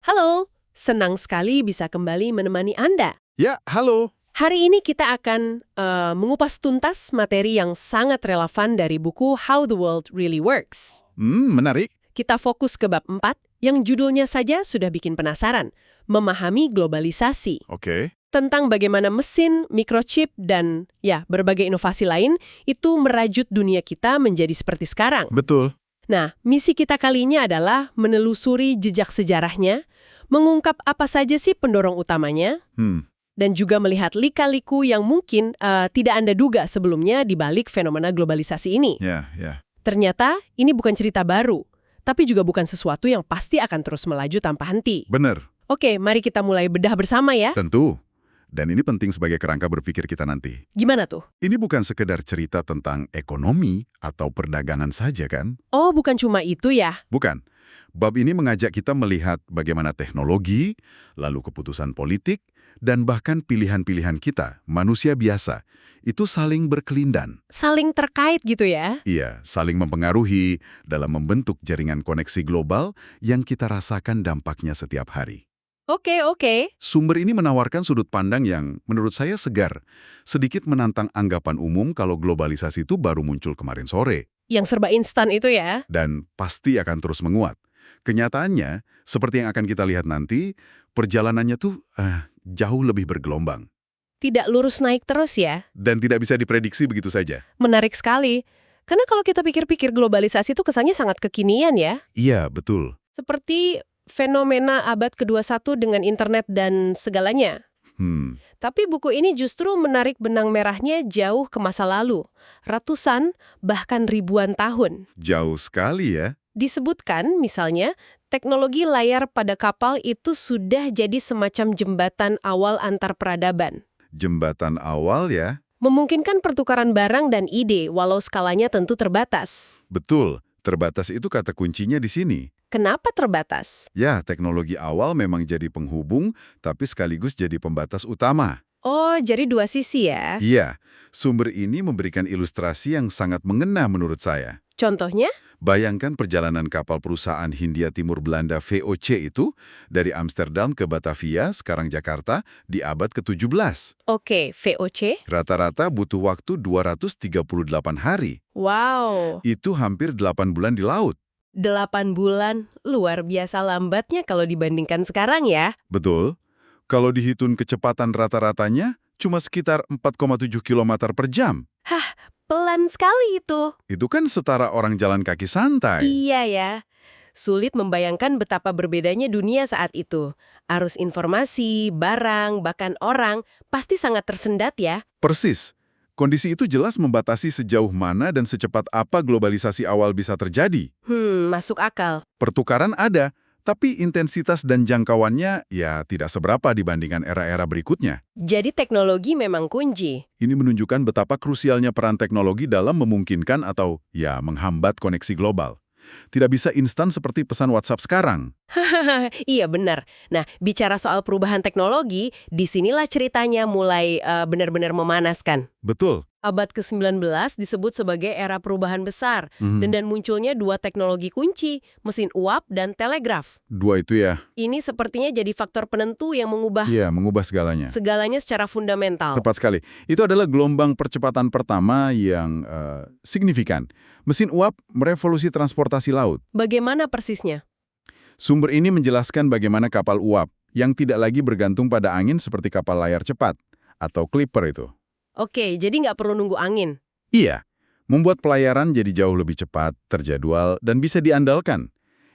Halo, senang sekali bisa kembali menemani Anda. Ya, halo. Hari ini kita akan mengupas tuntas materi yang sangat relevan dari buku How the World Really Works. Menarik. Kita fokus ke bab 4, yang judulnya saja sudah bikin penasaran, memahami globalisasi. Oke. Tentang bagaimana mesin, microchip, dan berbagai inovasi lain itu merajut dunia kita menjadi seperti sekarang. Betul. Nah, misi kita kali ini adalah menelusuri jejak sejarahnya, mengungkap apa saja sih pendorong utamanya, dan juga melihat lika-liku yang mungkin tidak Anda duga sebelumnya di balik fenomena globalisasi ini. Ya. Ternyata ini bukan cerita baru, tapi juga bukan sesuatu yang pasti akan terus melaju tanpa henti. Benar. Oke, mari kita mulai bedah bersama ya. Tentu. Dan ini penting sebagai kerangka berpikir kita nanti. Gimana tuh? Ini bukan sekedar cerita tentang ekonomi atau perdagangan saja, kan? Oh, bukan cuma itu ya? Bukan. Bab ini mengajak kita melihat bagaimana teknologi, lalu keputusan politik, dan bahkan pilihan-pilihan kita, manusia biasa, itu saling berkelindan. Saling terkait gitu ya? Iya, saling mempengaruhi dalam membentuk jaringan koneksi global yang kita rasakan dampaknya setiap hari. Oke. Sumber ini menawarkan sudut pandang yang, menurut saya, segar. Sedikit menantang anggapan umum kalau globalisasi itu baru muncul kemarin sore. Yang serba instan itu ya? Dan pasti akan terus menguat. Kenyataannya, seperti yang akan kita lihat nanti, perjalanannya tuh jauh lebih bergelombang. Tidak lurus naik terus ya? Dan tidak bisa diprediksi begitu saja. Menarik sekali. Karena kalau kita pikir-pikir globalisasi itu kesannya sangat kekinian ya? Iya, betul. Seperti fenomena abad ke-21 dengan internet dan segalanya. Tapi buku ini justru menarik benang merahnya jauh ke masa lalu. Ratusan, bahkan ribuan tahun. Jauh sekali ya. Disebutkan, misalnya, teknologi layar pada kapal itu sudah jadi semacam jembatan awal antar peradaban. Jembatan awal ya. Memungkinkan pertukaran barang dan ide, walau skalanya tentu terbatas. Betul, terbatas itu kata kuncinya di sini. Kenapa terbatas? Ya, teknologi awal memang jadi penghubung, tapi sekaligus jadi pembatas utama. Oh, jadi dua sisi ya? Iya, sumber ini memberikan ilustrasi yang sangat mengena menurut saya. Contohnya? Bayangkan perjalanan kapal perusahaan Hindia Timur Belanda VOC itu dari Amsterdam ke Batavia, sekarang Jakarta, di abad ke-17. Oke, VOC? Rata-rata butuh waktu 238 hari. Wow, Itu hampir 8 bulan di laut. 8 bulan, luar biasa lambatnya kalau dibandingkan sekarang ya. Betul. Kalau dihitung kecepatan rata-ratanya, cuma sekitar 4,7 km per jam. Hah, pelan sekali itu. Itu kan setara orang jalan kaki santai. Iya ya. Sulit membayangkan betapa berbedanya dunia saat itu. Arus informasi, barang, bahkan orang pasti sangat tersendat ya. Persis. Kondisi itu jelas membatasi sejauh mana dan secepat apa globalisasi awal bisa terjadi. Masuk akal. Pertukaran ada, tapi intensitas dan jangkauannya ya tidak seberapa dibandingkan era-era berikutnya. Jadi teknologi memang kunci. Ini menunjukkan betapa krusialnya peran teknologi dalam memungkinkan atau menghambat koneksi global. Tidak bisa instan seperti pesan WhatsApp sekarang. Iya benar. Nah, bicara soal perubahan teknologi, disinilah ceritanya mulai benar-benar memanaskan. Betul. Abad ke-19 disebut sebagai era perubahan besar, dan munculnya dua teknologi kunci, mesin uap dan telegraf. Dua itu ya. Ini sepertinya jadi faktor penentu yang mengubah Mengubah segalanya. secara fundamental. Tepat sekali. Itu adalah gelombang percepatan pertama yang signifikan. Mesin uap merevolusi transportasi laut. Bagaimana persisnya? Sumber ini menjelaskan bagaimana kapal uap yang tidak lagi bergantung pada angin seperti kapal layar cepat atau clipper itu. Oke, jadi nggak perlu nunggu angin. Iya, membuat pelayaran jadi jauh lebih cepat, terjadwal, dan bisa diandalkan.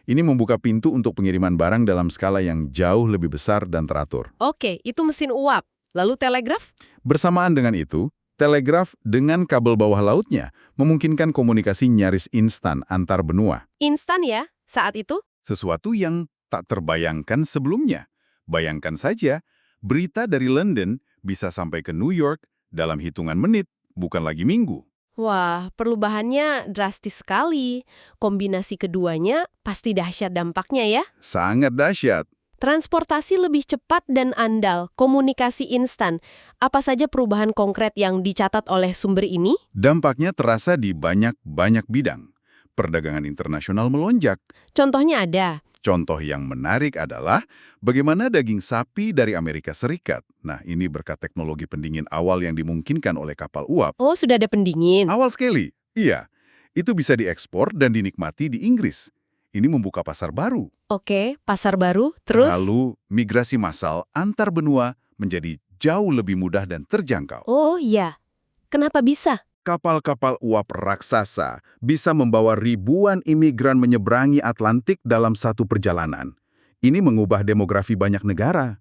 Ini membuka pintu untuk pengiriman barang dalam skala yang jauh lebih besar dan teratur. Oke, itu mesin uap. Lalu telegraf? Bersamaan dengan itu, telegraf dengan kabel bawah lautnya memungkinkan komunikasi nyaris instan antar benua. Instan ya, saat itu? Sesuatu yang tak terbayangkan sebelumnya. Bayangkan saja, berita dari London bisa sampai ke New York dalam hitungan menit, bukan lagi minggu. Wah, perubahannya drastis sekali. Kombinasi keduanya pasti dahsyat dampaknya ya. Sangat dahsyat. Transportasi lebih cepat dan andal, komunikasi instan. Apa saja perubahan konkret yang dicatat oleh sumber ini? Dampaknya terasa di banyak bidang. perdagangan internasional melonjak. Contohnya ada. Contoh yang menarik adalah bagaimana daging sapi dari Amerika Serikat. Nah, ini berkat teknologi pendingin awal yang dimungkinkan oleh kapal uap. Oh, sudah ada pendingin. Awal sekali, iya. Itu bisa diekspor dan dinikmati di Inggris. Ini membuka pasar baru. Oke, pasar baru, terus? Lalu, migrasi massal antar benua menjadi jauh lebih mudah dan terjangkau. Oh iya, kenapa bisa? Kapal-kapal uap raksasa bisa membawa ribuan imigran menyeberangi Atlantik dalam satu perjalanan. Ini mengubah demografi banyak negara.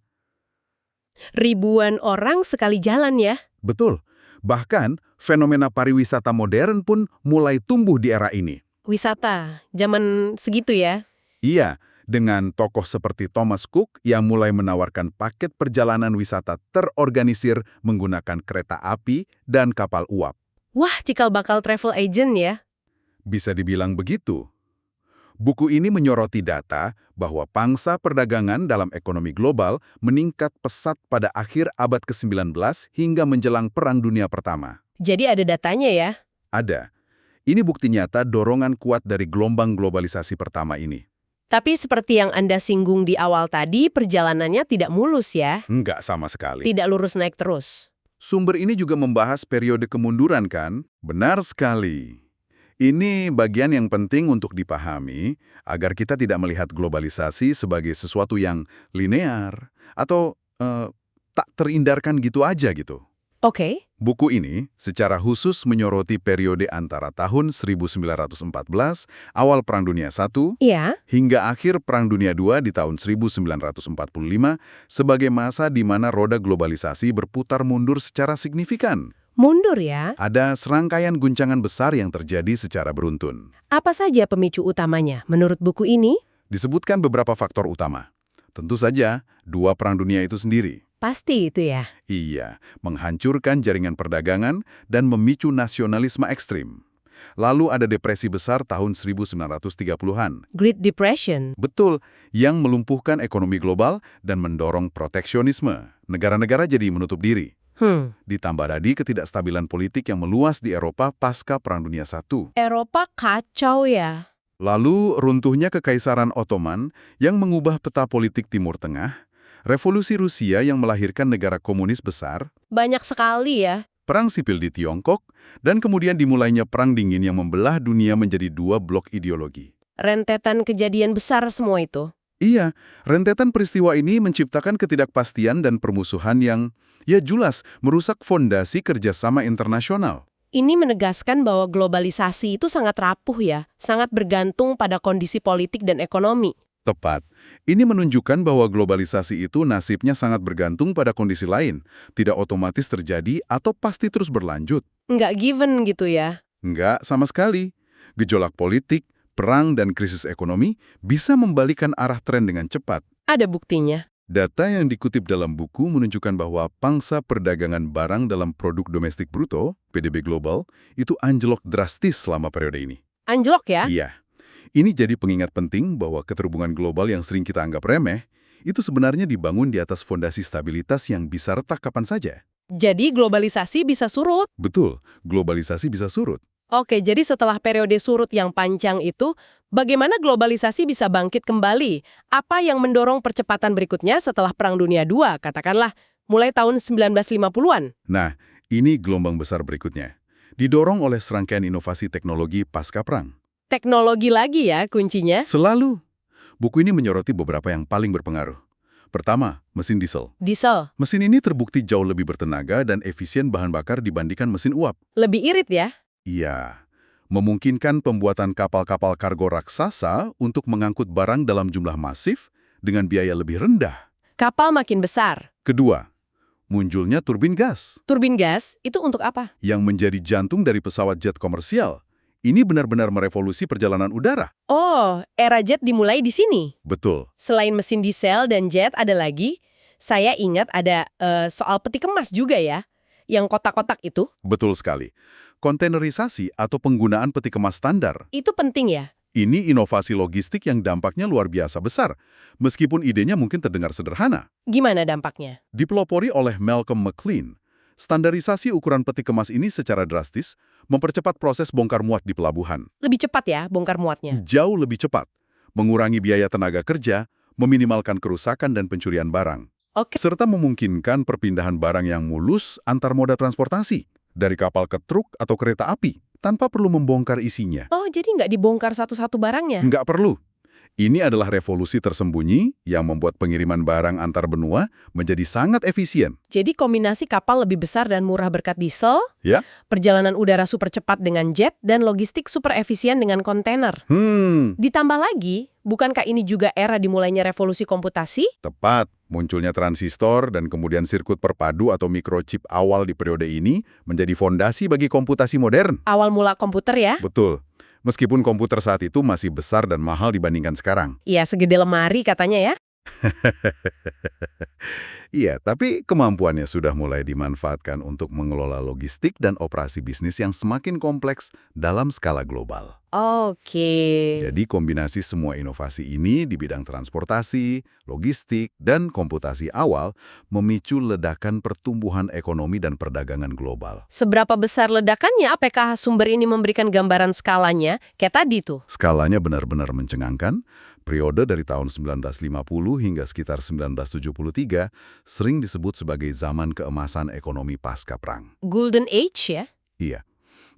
Ribuan orang sekali jalan ya? Betul. Bahkan, fenomena pariwisata modern pun mulai tumbuh di era ini. Wisata, zaman segitu ya? Iya, dengan tokoh seperti Thomas Cook yang mulai menawarkan paket perjalanan wisata terorganisir menggunakan kereta api dan kapal uap. Wah, cikal bakal travel agent ya? Bisa dibilang begitu. Buku ini menyoroti data bahwa pangsa perdagangan dalam ekonomi global meningkat pesat pada akhir abad ke-19 hingga menjelang Perang Dunia Pertama. Jadi ada datanya ya? Ada. Ini bukti nyata dorongan kuat dari gelombang globalisasi pertama ini. Tapi seperti yang Anda singgung di awal tadi, perjalanannya tidak mulus ya? Enggak sama sekali. Tidak lurus naik terus. Sumber ini juga membahas periode kemunduran kan? Benar sekali. Ini bagian yang penting untuk dipahami agar kita tidak melihat globalisasi sebagai sesuatu yang linear atau tak terhindarkan gitu aja gitu. Oke. Buku ini secara khusus menyoroti periode antara tahun 1914, awal Perang Dunia I, Iya. hingga akhir Perang Dunia II di tahun 1945 sebagai masa di mana roda globalisasi berputar mundur secara signifikan. Mundur ya? Ada serangkaian guncangan besar yang terjadi secara beruntun. Apa saja pemicu utamanya menurut buku ini? Disebutkan beberapa faktor utama. Tentu saja, dua perang dunia itu sendiri. Pasti itu ya. Iya, menghancurkan jaringan perdagangan dan memicu nasionalisme ekstrim. Lalu ada depresi besar tahun 1930-an. Great Depression. Betul, yang melumpuhkan ekonomi global dan mendorong proteksionisme. Negara-negara jadi menutup diri. Ditambah tadi ketidakstabilan politik yang meluas di Eropa pasca Perang Dunia I. Eropa kacau ya. Lalu runtuhnya Kekaisaran Ottoman yang mengubah peta politik Timur Tengah, revolusi Rusia yang melahirkan negara komunis besar, Banyak sekali ya. perang sipil di Tiongkok, dan kemudian dimulainya Perang Dingin yang membelah dunia menjadi dua blok ideologi. Rentetan kejadian besar semua itu. Iya, rentetan peristiwa ini menciptakan ketidakpastian dan permusuhan yang, ya jelas, merusak fondasi kerjasama internasional. Ini menegaskan bahwa globalisasi itu sangat rapuh ya, sangat bergantung pada kondisi politik dan ekonomi. Tepat. Ini menunjukkan bahwa globalisasi itu nasibnya sangat bergantung pada kondisi lain, tidak otomatis terjadi atau pasti terus berlanjut. Nggak given gitu ya. Enggak sama sekali. Gejolak politik, perang, dan krisis ekonomi bisa membalikan arah tren dengan cepat. Ada buktinya. Data yang dikutip dalam buku menunjukkan bahwa pangsa perdagangan barang dalam produk domestik bruto, PDB global, itu anjlok drastis selama periode ini. Anjlok ya? Iya. Ini jadi pengingat penting bahwa keterhubungan global yang sering kita anggap remeh, itu sebenarnya dibangun di atas fondasi stabilitas yang bisa retak kapan saja. Jadi globalisasi bisa surut. Betul, globalisasi bisa surut. Oke, jadi setelah periode surut yang panjang itu, bagaimana globalisasi bisa bangkit kembali? Apa yang mendorong percepatan berikutnya setelah Perang Dunia II, katakanlah, mulai tahun 1950-an? Nah, ini gelombang besar berikutnya. Didorong oleh serangkaian inovasi teknologi pasca perang. Teknologi lagi ya kuncinya? Selalu. Buku ini menyoroti beberapa yang paling berpengaruh. Pertama, mesin diesel. Diesel. Mesin ini terbukti jauh lebih bertenaga dan efisien bahan bakar dibandingkan mesin uap. Lebih irit ya? Iya, memungkinkan pembuatan kapal-kapal kargo raksasa untuk mengangkut barang dalam jumlah masif dengan biaya lebih rendah. Kapal makin besar. Kedua, munculnya turbin gas Turbin gas itu untuk apa? yang menjadi jantung dari pesawat jet komersial. Ini benar-benar merevolusi perjalanan udara. Oh, era jet dimulai di sini. Betul. Selain mesin diesel dan jet ada lagi, saya ingat ada soal peti kemas juga ya, yang kotak-kotak itu. Betul sekali. Kontainerisasi atau penggunaan peti kemas standar. Itu penting ya? Ini inovasi logistik yang dampaknya luar biasa besar, meskipun idenya mungkin terdengar sederhana. Gimana dampaknya? Dipelopori oleh Malcolm McLean, Standarisasi ukuran peti kemas ini secara drastis mempercepat proses bongkar muat di pelabuhan. Lebih cepat ya bongkar muatnya. Jauh lebih cepat, mengurangi biaya tenaga kerja, meminimalkan kerusakan dan pencurian barang, Oke. serta memungkinkan perpindahan barang yang mulus antar moda transportasi, dari kapal ke truk atau kereta api, tanpa perlu membongkar isinya. Oh, jadi nggak dibongkar satu-satu barangnya? Nggak perlu. Ini adalah revolusi tersembunyi yang membuat pengiriman barang antar benua menjadi sangat efisien. Jadi kombinasi kapal lebih besar dan murah berkat diesel, Ya? perjalanan udara super cepat dengan jet, dan logistik super efisien dengan kontainer. Ditambah lagi, bukankah ini juga era dimulainya revolusi komputasi? Tepat. Munculnya transistor dan kemudian sirkuit perpadu atau microchip awal di periode ini menjadi fondasi bagi komputasi modern. Awal mula komputer ya? Betul. Meskipun komputer saat itu masih besar dan mahal dibandingkan sekarang. Iya, segede lemari katanya ya. Iya, tapi kemampuannya sudah mulai dimanfaatkan untuk mengelola logistik dan operasi bisnis yang semakin kompleks dalam skala global. Oke. Jadi kombinasi semua inovasi ini di bidang transportasi, logistik, dan komputasi awal memicu ledakan pertumbuhan ekonomi dan perdagangan global. Seberapa besar ledakannya? Apakah sumber ini memberikan gambaran skalanya? Kayak tadi tuh. Skalanya benar-benar mencengangkan. Periode dari tahun 1950 hingga sekitar 1973 sering disebut sebagai zaman keemasan ekonomi pasca perang. Golden Age ya? Iya.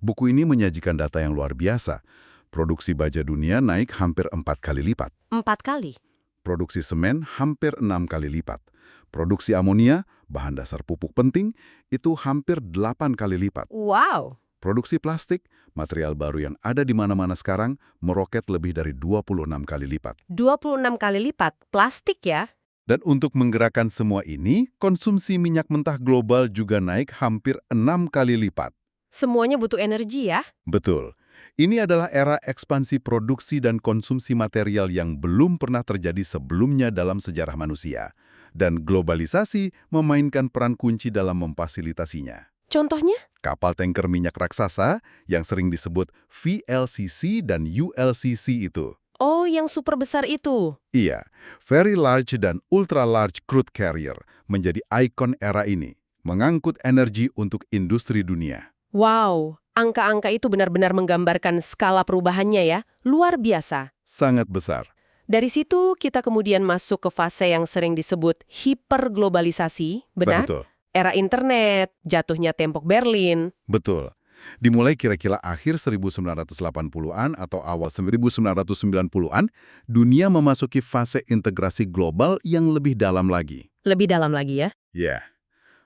Buku ini menyajikan data yang luar biasa. Produksi baja dunia naik hampir 4 kali lipat. 4 kali. Produksi semen hampir 6 kali lipat. Produksi amonia, bahan dasar pupuk penting, itu hampir 8 kali lipat. Wow. Produksi plastik, material baru yang ada di mana-mana sekarang, meroket lebih dari 26 kali lipat. 26 kali lipat. Plastik ya? Dan untuk menggerakkan semua ini, konsumsi minyak mentah global juga naik hampir 6 kali lipat. Semuanya butuh energi ya? Betul. Ini adalah era ekspansi produksi dan konsumsi material yang belum pernah terjadi sebelumnya dalam sejarah manusia. Dan globalisasi memainkan peran kunci dalam memfasilitasinya. Contohnya? Kapal tanker minyak raksasa yang sering disebut VLCC dan ULCC itu. Oh, yang super besar itu. Iya, Very Large dan Ultra Large Crude Carrier menjadi ikon era ini, mengangkut energi untuk industri dunia. Wow, angka-angka itu benar-benar menggambarkan skala perubahannya ya. Luar biasa. Sangat besar. Dari situ kita kemudian masuk ke fase yang sering disebut hiperglobalisasi, benar? Betul. Era internet, jatuhnya tembok Berlin. Betul. Dimulai kira-kira akhir 1980-an atau awal 1990-an, dunia memasuki fase integrasi global yang lebih dalam lagi. Lebih dalam lagi ya? Ya.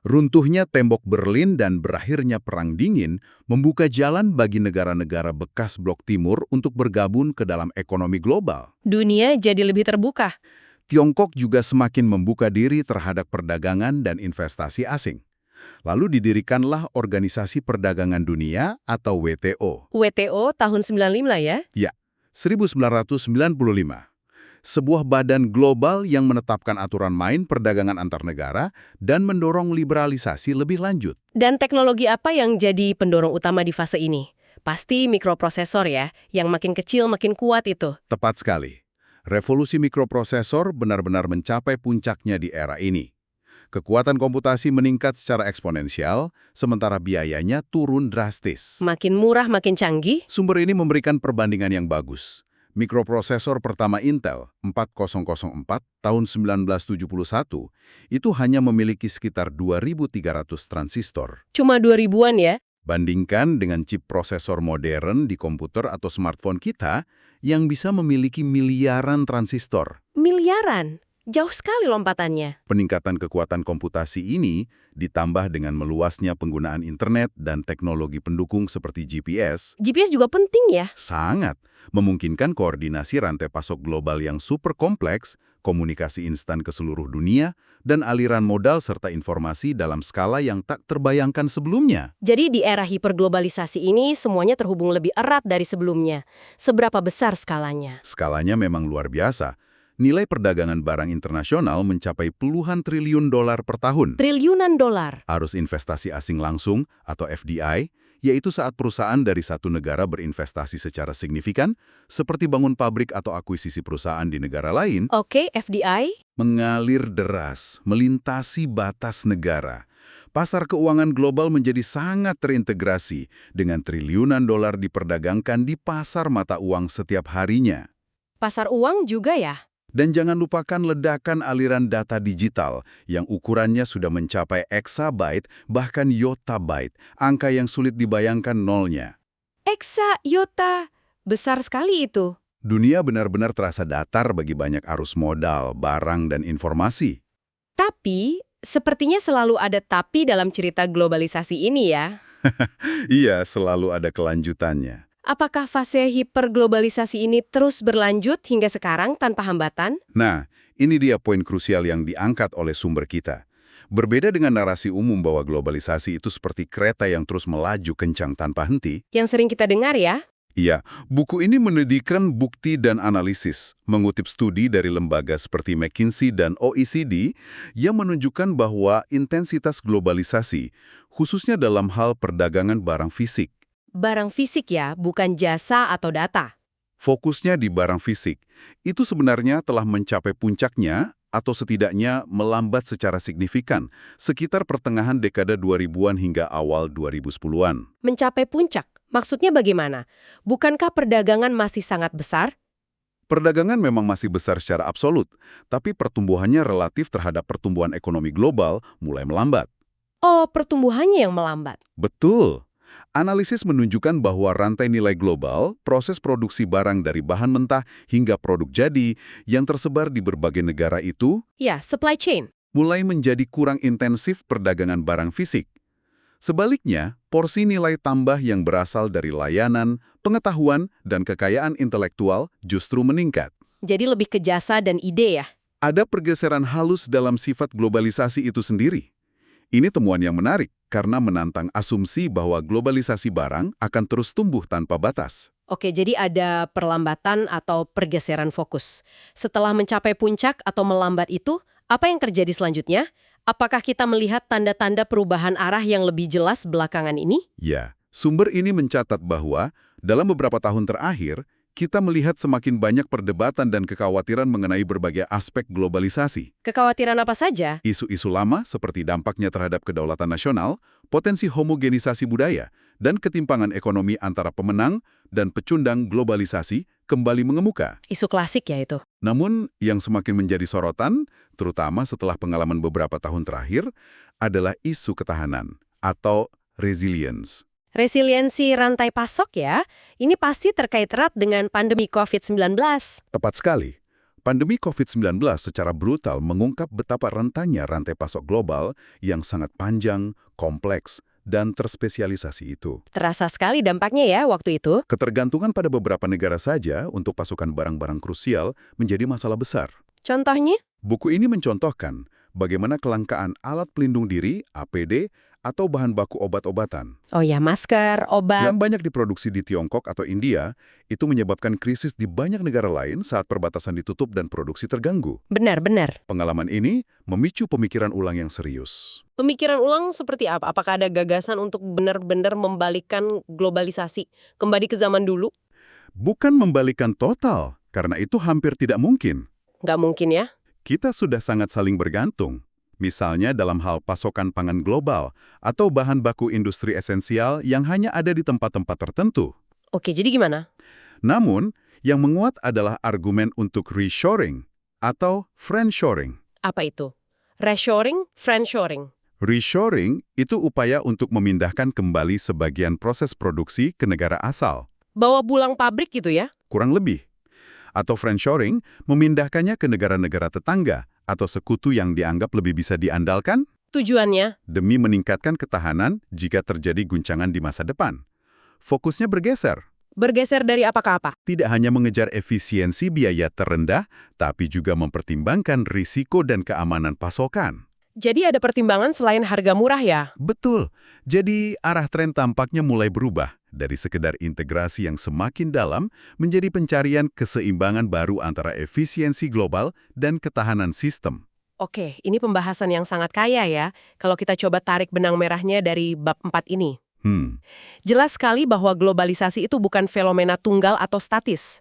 Runtuhnya tembok Berlin dan berakhirnya Perang Dingin membuka jalan bagi negara-negara bekas Blok Timur untuk bergabung ke dalam ekonomi global. Dunia jadi lebih terbuka. Tiongkok juga semakin membuka diri terhadap perdagangan dan investasi asing. Lalu didirikanlah Organisasi Perdagangan Dunia atau WTO. WTO tahun 95 ya? Ya, 1995. Sebuah badan global yang menetapkan aturan main perdagangan antar negara dan mendorong liberalisasi lebih lanjut. Dan teknologi apa yang jadi pendorong utama di fase ini? Pasti mikroprosesor ya, yang makin kecil makin kuat itu. Tepat sekali. Revolusi mikroprosesor benar-benar mencapai puncaknya di era ini. Kekuatan komputasi meningkat secara eksponensial, sementara biayanya turun drastis. Makin murah, makin canggih. Sumber ini memberikan perbandingan yang bagus. Mikroprosesor pertama Intel, 4004, tahun 1971, itu hanya memiliki sekitar 2.300 transistor. Cuma 2000-an ya? Bandingkan dengan chip prosesor modern di komputer atau smartphone kita yang bisa memiliki miliaran transistor. Miliaran? Jauh sekali lompatannya. Peningkatan kekuatan komputasi ini ditambah dengan meluasnya penggunaan internet dan teknologi pendukung seperti GPS. GPS juga penting ya? Sangat. Memungkinkan koordinasi rantai pasok global yang super kompleks, komunikasi instan ke seluruh dunia, dan aliran modal serta informasi dalam skala yang tak terbayangkan sebelumnya. Jadi di era hiperglobalisasi ini semuanya terhubung lebih erat dari sebelumnya. Seberapa besar skalanya? Skalanya memang luar biasa. Nilai perdagangan barang internasional mencapai puluhan triliun dolar per tahun. Triliunan dolar. Arus investasi asing langsung atau FDI, yaitu saat perusahaan dari satu negara berinvestasi secara signifikan, seperti bangun pabrik atau akuisisi perusahaan di negara lain, Oke, FDI. mengalir deras, melintasi batas negara, Pasar keuangan global menjadi sangat terintegrasi dengan triliunan dolar diperdagangkan di pasar mata uang setiap harinya. Pasar uang juga ya? Dan jangan lupakan ledakan aliran data digital yang ukurannya sudah mencapai exabyte bahkan yottabyte, angka yang sulit dibayangkan nolnya. Eksa, yota, besar sekali itu. Dunia benar-benar terasa datar bagi banyak arus modal, barang, dan informasi. Tapi, sepertinya selalu ada tapi dalam cerita globalisasi ini ya. Iya, selalu ada kelanjutannya. Apakah fase hiperglobalisasi ini terus berlanjut hingga sekarang tanpa hambatan? Nah, ini dia poin krusial yang diangkat oleh sumber kita. Berbeda dengan narasi umum bahwa globalisasi itu seperti kereta yang terus melaju kencang tanpa henti. Yang sering kita dengar ya? Iya, buku ini menedikan bukti dan analisis, mengutip studi dari lembaga seperti McKinsey dan OECD yang menunjukkan bahwa intensitas globalisasi, khususnya dalam hal perdagangan barang fisik. Barang fisik ya, bukan jasa atau data. Fokusnya di barang fisik, itu sebenarnya telah mencapai puncaknya atau setidaknya melambat secara signifikan sekitar pertengahan dekade 2000-an hingga awal 2010-an. Mencapai puncak, maksudnya bagaimana? Bukankah perdagangan masih sangat besar? Perdagangan memang masih besar secara absolut, tapi pertumbuhannya relatif terhadap pertumbuhan ekonomi global mulai melambat. Oh, pertumbuhannya yang melambat. Betul. Analisis menunjukkan bahwa rantai nilai global, proses produksi barang dari bahan mentah hingga produk jadi yang tersebar di berbagai negara itu Ya, supply chain. mulai menjadi kurang intensif perdagangan barang fisik. Sebaliknya, porsi nilai tambah yang berasal dari layanan, pengetahuan, dan kekayaan intelektual justru meningkat. Jadi lebih ke jasa dan ide ya? Ada pergeseran halus dalam sifat globalisasi itu sendiri. Ini temuan yang menarik karena menantang asumsi bahwa globalisasi barang akan terus tumbuh tanpa batas. Oke, jadi ada perlambatan atau pergeseran fokus. Setelah mencapai puncak atau melambat itu, apa yang terjadi selanjutnya? Apakah kita melihat tanda-tanda perubahan arah yang lebih jelas belakangan ini? Ya, sumber ini mencatat bahwa dalam beberapa tahun terakhir, kita melihat semakin banyak perdebatan dan kekhawatiran mengenai berbagai aspek globalisasi. Kekhawatiran apa saja? Isu-isu lama seperti dampaknya terhadap kedaulatan nasional, potensi homogenisasi budaya, dan ketimpangan ekonomi antara pemenang dan pecundang globalisasi kembali mengemuka. Isu klasik ya itu. Namun, yang semakin menjadi sorotan, terutama setelah pengalaman beberapa tahun terakhir, adalah isu ketahanan atau resilience. Resiliensi rantai pasok ya, ini pasti terkait erat dengan pandemi COVID-19. Tepat sekali. Pandemi COVID-19 secara brutal mengungkap betapa rentannya rantai pasok global yang sangat panjang, kompleks, dan terspesialisasi itu. Terasa sekali dampaknya ya waktu itu. Ketergantungan pada beberapa negara saja untuk pasokan barang-barang krusial menjadi masalah besar. Contohnya? Buku ini mencontohkan bagaimana kelangkaan alat pelindung diri, APD, atau bahan baku obat-obatan Oh ya, masker, obat. yang banyak diproduksi di Tiongkok atau India, itu menyebabkan krisis di banyak negara lain saat perbatasan ditutup dan produksi terganggu. Benar-benar. Pengalaman ini memicu pemikiran ulang yang serius. Pemikiran ulang seperti apa? Apakah ada gagasan untuk benar-benar membalikkan globalisasi kembali ke zaman dulu? Bukan membalikkan total, karena itu hampir tidak mungkin. Nggak mungkin ya? Kita sudah sangat saling bergantung. Misalnya dalam hal pasokan pangan global atau bahan baku industri esensial yang hanya ada di tempat-tempat tertentu. Oke, jadi gimana? Namun, yang menguat adalah argumen untuk reshoring atau friendshoring. Apa itu? Reshoring, friendshoring. Reshoring itu upaya untuk memindahkan kembali sebagian proses produksi ke negara asal. Bawa pulang pabrik gitu ya? Kurang lebih. Atau friendshoring, memindahkannya ke negara-negara tetangga atau sekutu yang dianggap lebih bisa diandalkan Tujuannya? demi meningkatkan ketahanan jika terjadi guncangan di masa depan. Fokusnya bergeser. Bergeser dari apa ke apa? Tidak hanya mengejar efisiensi biaya terendah, tapi juga mempertimbangkan risiko dan keamanan pasokan. Jadi ada pertimbangan selain harga murah ya? Betul. Jadi arah tren tampaknya mulai berubah dari sekedar integrasi yang semakin dalam menjadi pencarian keseimbangan baru antara efisiensi global dan ketahanan sistem. Oke, ini pembahasan yang sangat kaya ya, kalau kita coba tarik benang merahnya dari bab 4 ini. Jelas sekali bahwa globalisasi itu bukan fenomena tunggal atau statis.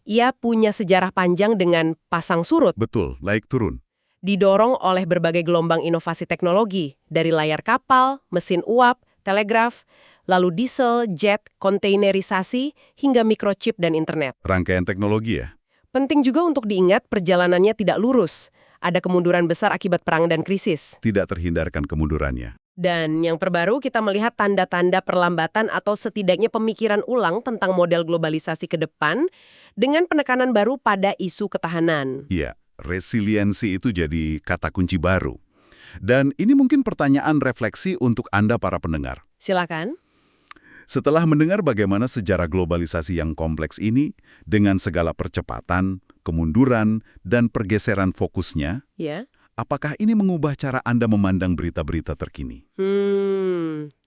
Ia punya sejarah panjang dengan pasang surut. Betul, naik turun. didorong oleh berbagai gelombang inovasi teknologi, dari layar kapal, mesin uap, telegraf, lalu diesel, jet, kontainerisasi, hingga microchip dan internet. Rangkaian teknologi ya? Penting juga untuk diingat perjalanannya tidak lurus. Ada kemunduran besar akibat perang dan krisis. Tidak terhindarkan kemundurannya. Dan yang terbaru kita melihat tanda-tanda perlambatan atau setidaknya pemikiran ulang tentang model globalisasi ke depan dengan penekanan baru pada isu ketahanan. Iya, resiliensi itu jadi kata kunci baru. Dan ini mungkin pertanyaan refleksi untuk Anda para pendengar. Silakan. Setelah mendengar bagaimana sejarah globalisasi yang kompleks ini, dengan segala percepatan, kemunduran, dan pergeseran fokusnya, Ya. apakah ini mengubah cara Anda memandang berita-berita terkini?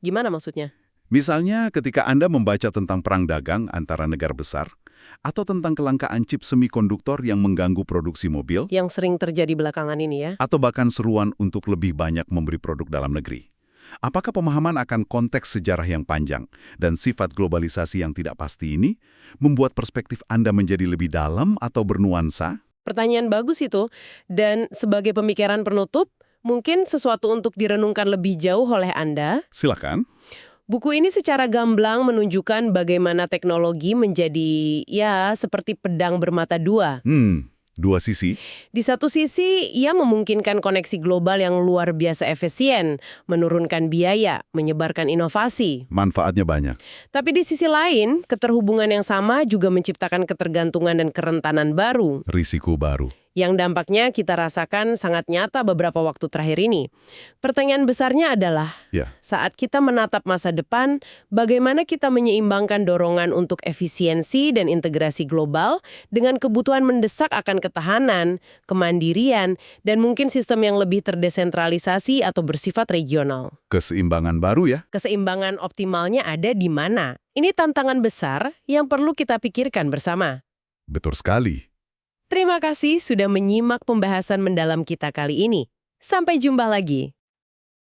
Gimana maksudnya? Misalnya ketika Anda membaca tentang perang dagang antara negara besar, atau tentang kelangkaan chip semikonduktor yang mengganggu produksi mobil, Yang sering terjadi belakangan ini ya. atau bahkan seruan untuk lebih banyak memberi produk dalam negeri. Apakah pemahaman akan konteks sejarah yang panjang dan sifat globalisasi yang tidak pasti ini membuat perspektif Anda menjadi lebih dalam atau bernuansa? Pertanyaan bagus itu. Dan sebagai pemikiran penutup, mungkin sesuatu untuk direnungkan lebih jauh oleh Anda. Silakan. Buku ini secara gamblang menunjukkan bagaimana teknologi menjadi, ya, seperti pedang bermata dua. Dua sisi. Di satu sisi, ia memungkinkan koneksi global yang luar biasa efisien, menurunkan biaya, menyebarkan inovasi. Manfaatnya banyak. Tapi di sisi lain, keterhubungan yang sama juga menciptakan ketergantungan dan kerentanan baru, Risiko baru. yang dampaknya kita rasakan sangat nyata beberapa waktu terakhir ini. Pertanyaan besarnya adalah, Ya. saat kita menatap masa depan, bagaimana kita menyeimbangkan dorongan untuk efisiensi dan integrasi global dengan kebutuhan mendesak akan ketahanan, kemandirian, dan mungkin sistem yang lebih terdesentralisasi atau bersifat regional. Keseimbangan baru ya. Keseimbangan optimalnya ada di mana? Ini tantangan besar yang perlu kita pikirkan bersama. Betul sekali. Terima kasih sudah menyimak pembahasan mendalam kita kali ini. Sampai jumpa lagi.